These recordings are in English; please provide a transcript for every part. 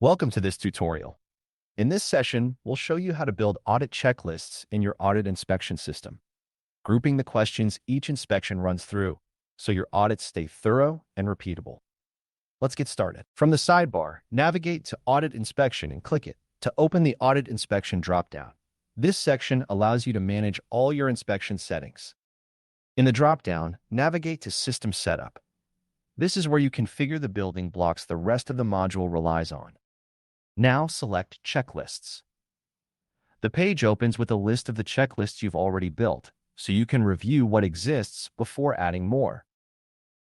Welcome to this tutorial. In this session, we'll show you how to build audit checklists in your audit inspection system, grouping the questions each inspection runs through so your audits stay thorough and repeatable. Let's get started. From the sidebar, navigate to Audit Inspection and click it to open the Audit Inspection dropdown. This section allows you to manage all your inspection settings. In the dropdown, navigate to System Setup. This is where you configure the building blocks the rest of the module relies on. Now select Checklists. The page opens with a list of the checklists you've already built, so you can review what exists before adding more.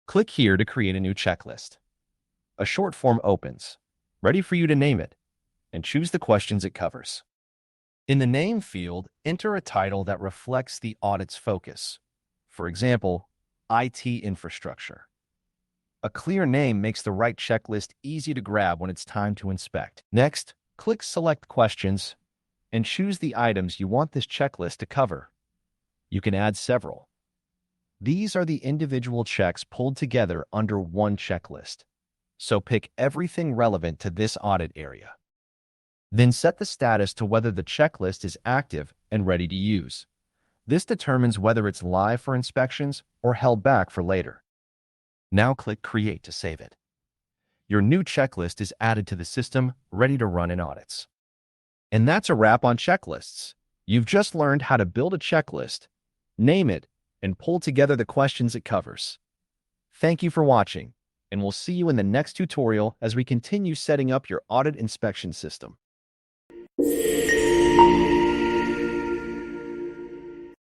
Click here to create a new checklist. A short form opens, ready for you to name it, and choose the questions it covers. In the Name field, enter a title that reflects the audit's focus. For example, IT infrastructure. A clear name makes the right checklist easy to grab when it's time to inspect. Next, click Select Questions and choose the items you want this checklist to cover. You can add several. These are the individual checks pulled together under one checklist, so pick everything relevant to this audit area. Then set the status to whether the checklist is active and ready to use. This determines whether it's live for inspections or held back for later. Now click Create to save it. Your new checklist is added to the system, ready to run in audits. And that's a wrap on checklists. You've just learned how to build a checklist, name it, and pull together the questions it covers. Thank you for watching, and we'll see you in the next tutorial as we continue setting up your audit inspection system.